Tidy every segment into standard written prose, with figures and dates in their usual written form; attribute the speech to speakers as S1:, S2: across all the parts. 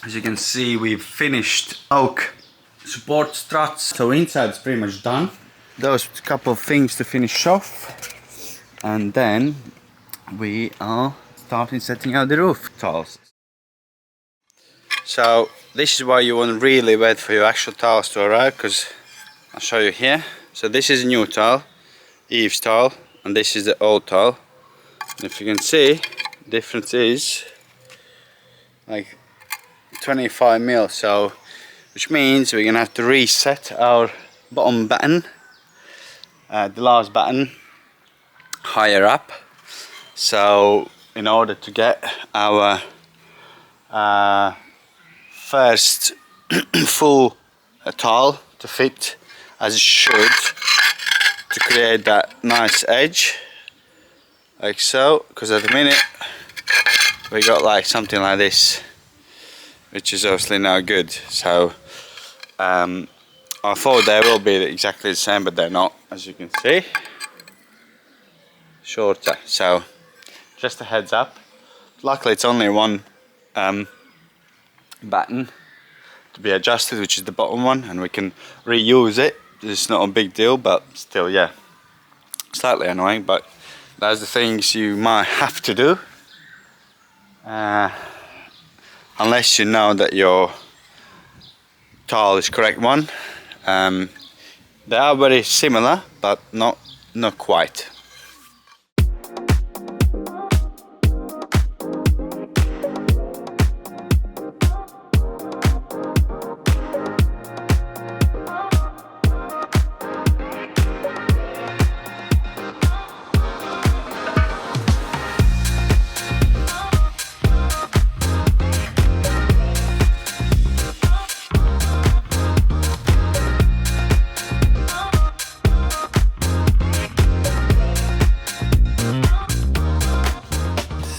S1: As you can see, we've finished oak support struts, so inside's pretty much done. Those couple of things to finish off, and then we are starting setting out the roof tiles. So this is why you want to really wait for your actual tiles to arrive, because I'll show you here. So this is a new tile, Eve's tile, and this is the old tile. And if you can see, the difference is like 25 mil, so which means we're gonna have to reset our bottom batten, the last batten, higher up. So in order to get our first full tile to fit as it should, to create that nice edge like so, because at the minute we got like something like this, which is obviously not good. So I thought they will be exactly the same, but they're not, as you can see, shorter. So just a heads up. Luckily it's only one batten to be adjusted, which is the bottom one, and we can reuse it. It's not a big deal, but still, yeah, slightly annoying, but that's the things you might have to do unless you know that your tile is correct one. They are very similar, but not quite.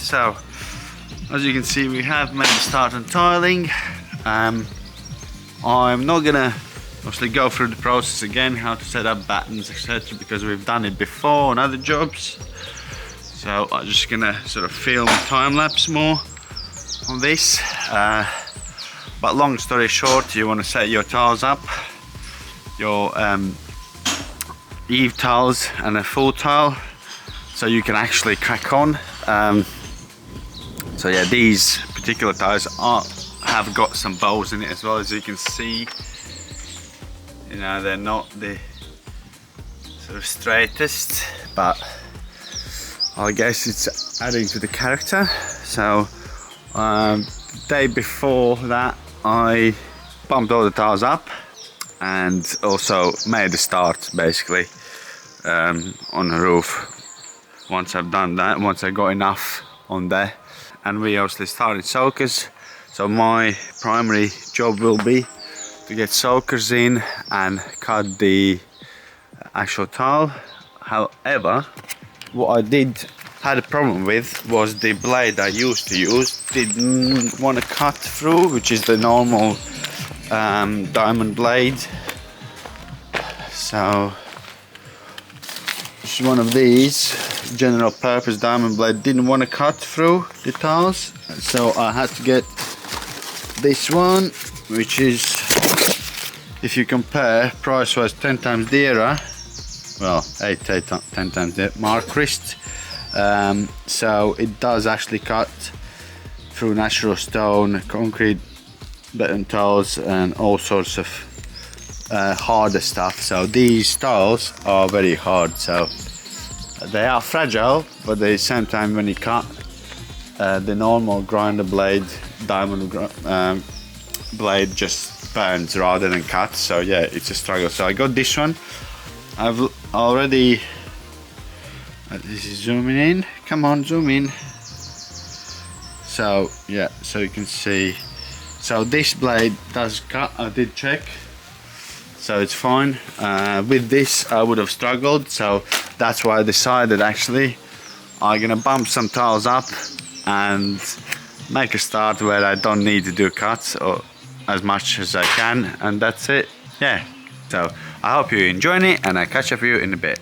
S1: So, as you can see, we have made a start on tiling. I'm not gonna obviously go through the process again, how to set up battens, etc., because we've done it before on other jobs. So I'm just gonna sort of film time lapse more on this. But long story short, you want to set your tiles up, your Eve tiles and a full tile, so you can actually crack on. So yeah, these particular tiles have got some bows in it as well, as you can see. You know, they're not the sort of straightest, but I guess it's adding to the character. So the day before that, I bumped all the tiles up and also made a start basically on the roof. Once I've done that, once I got enough on there, and we obviously started soakers. So my primary job will be to get soakers in and cut the actual tile. However, what I had a problem with was the blade I used to use didn't want to cut through, which is the normal diamond blade. So one of these general purpose diamond blade didn't want to cut through the tiles, so I had to get this one, which is, if you compare price wise, 10 times dearer, well 10 times the Mark Christ. So it does actually cut through natural stone, concrete, beton tiles and all sorts of harder stuff. So these tiles are very hard, so they are fragile, but at the same time when you cut, the normal grinder blade, diamond blade just burns rather than cuts. So yeah, it's a struggle. So I got this one. I've already this is zooming in, come on, zoom in. So yeah, so you can see, so this blade does cut. I did check, so it's fine. With this I would have struggled, so that's why I decided actually I'm gonna bump some tiles up and make a start where I don't need to do cuts or as much as I can, and that's it. Yeah, so I hope you're enjoying it, and I'll catch up with you in a bit.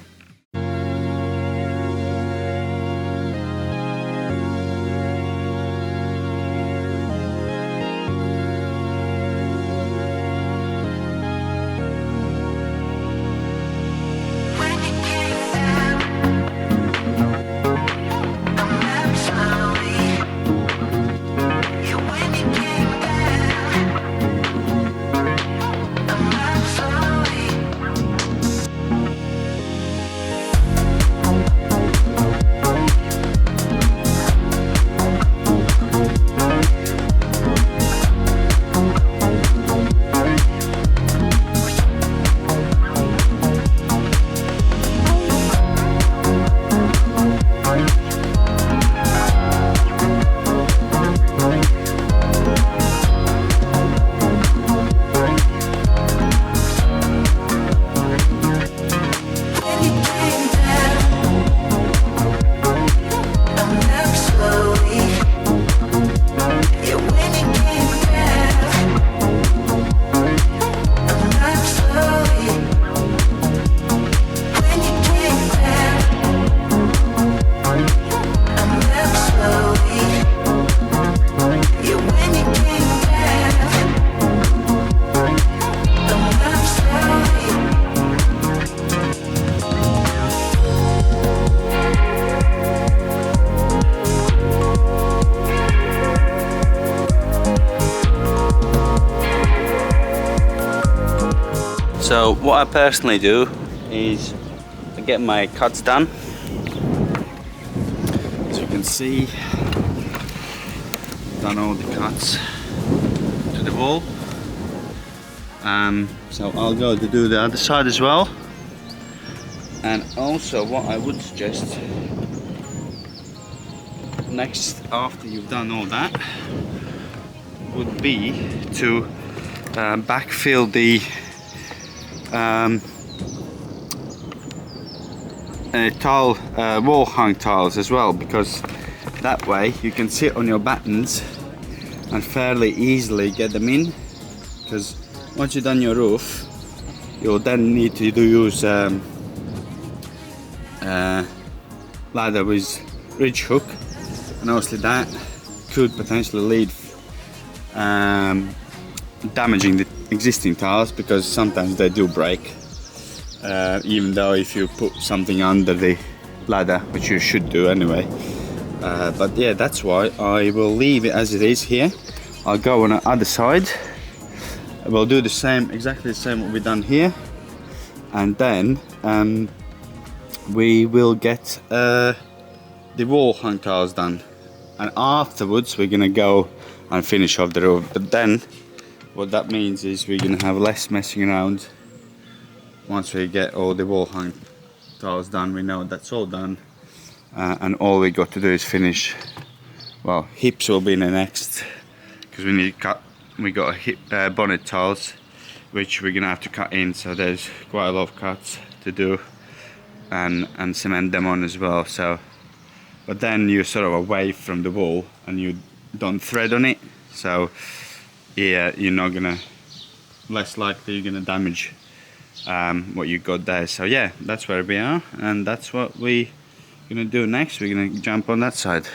S1: So what I personally do is I get my cuts done. As you can see, I've done all the cuts to the wall. So I'll go to do the other side as well. And also what I would suggest next, after you've done all that, would be to backfill the wall hung tiles as well, because that way you can sit on your battens and fairly easily get them in. Because once you've done your roof, you'll then need to use ladder with ridge hook, and obviously that could potentially lead damaging the existing tiles, because sometimes they do break, even though if you put something under the ladder, which you should do anyway. But yeah, that's why I will leave it as it is here. I'll go on the other side. We'll do the same, exactly the same what we've done here, and then we will get the wall hung tiles done, and afterwards we're gonna go and finish off the roof. But then what that means is we're gonna have less messing around. Once we get all the wall hung tiles done, we know that's all done, and all we got to do is finish. Well, hips will be in the next, because we need to cut. We got a hip bonnet tiles which we're gonna have to cut in, so there's quite a lot of cuts to do, and cement them on as well. So, but then you're sort of away from the wall and you don't thread on it, so yeah, you're not gonna, less likely you're gonna damage what you got there. So yeah, that's where we are, and that's what we're gonna do next. We're gonna jump on that side.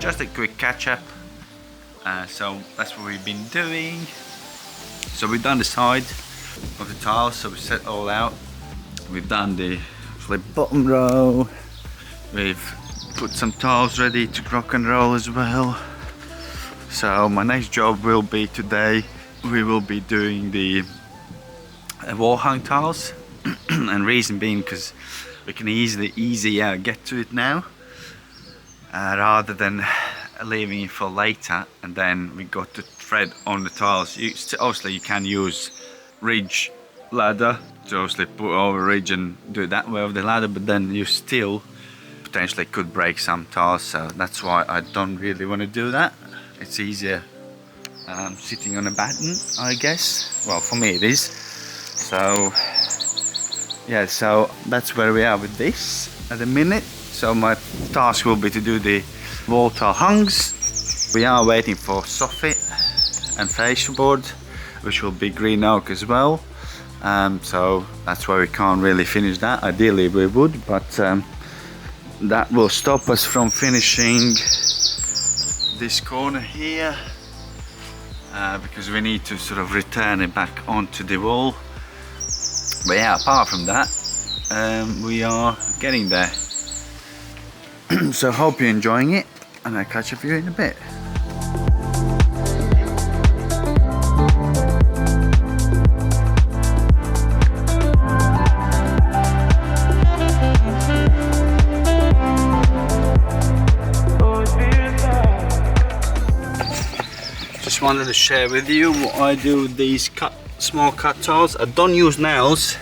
S1: Just a quick catch-up. So that's what we've been doing. So we've done the side of the tiles, so we set all out. We've done the bottom row. We've put some tiles ready to rock and roll as well. So my next job will be today, we will be doing the wall hung tiles. And reason being because we can easier get to it now, rather than leaving it for later, and then we got to thread on the tiles. Obviously you can use ridge ladder to obviously put over ridge and do it that way of the ladder, but then you still potentially could break some tiles, so that's why I don't really want to do that. It's easier sitting on a batten, I guess. Well, for me it is. So yeah, so that's where we are with this at the minute. So my task will be to do the wall tile hungs. We are waiting for soffit and fascia board, which will be green oak as well. So that's why we can't really finish that. Ideally we would, but that will stop us from finishing this corner here, because we need to sort of return it back onto the wall. But yeah, apart from that, we are getting there. So hope you're enjoying it, and I'll catch up with you in a bit. Just wanted to share with you what I do with these small cut tiles. I don't use nails.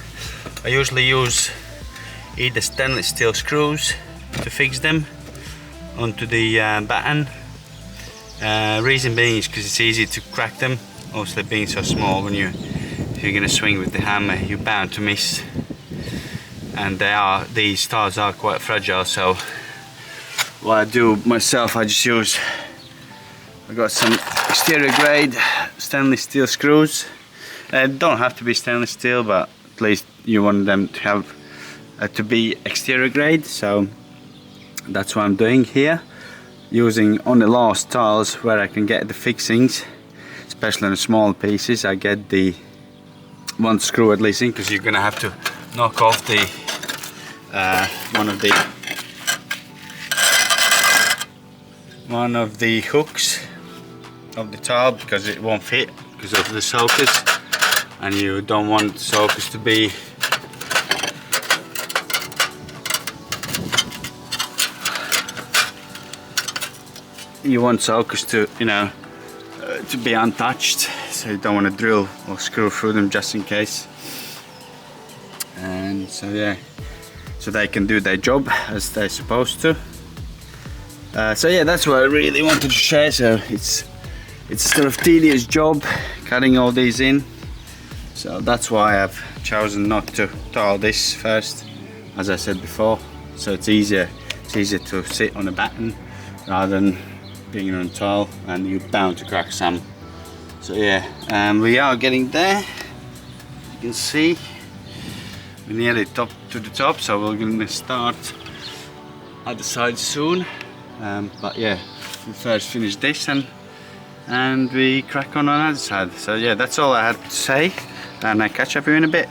S1: I usually use either stainless steel screws to fix them onto the batten, Reason being is because it's easy to crack them. Also, being so small, if you're gonna swing with the hammer, you're bound to miss. And these tiles are quite fragile, so what I do myself, I got some exterior grade stainless steel screws. They don't have to be stainless steel, but at least you want them to have to be exterior grade, so that's what I'm doing here, using on the last tiles where I can get the fixings, especially on the small pieces. I get the one screw at least in, because you're gonna have to knock off the one of the hooks of the tile, because it won't fit because of the sockets, and you don't want sockets to be to be untouched, so you don't want to drill or screw through them just in case. And so yeah, so they can do their job as they're supposed to. So yeah, that's what I really wanted to share. So it's a sort of tedious job cutting all these in, so that's why I've chosen not to tile this first, as I said before. So it's easier to sit on a batten rather than being on a tile, and you're bound to crack some. So yeah, we are getting there. You can see we're nearly to the top, so we're going to start other side soon. But yeah, we first finish this and we crack on the other side. So yeah, that's all I had to say, and I'll catch up with you in a bit.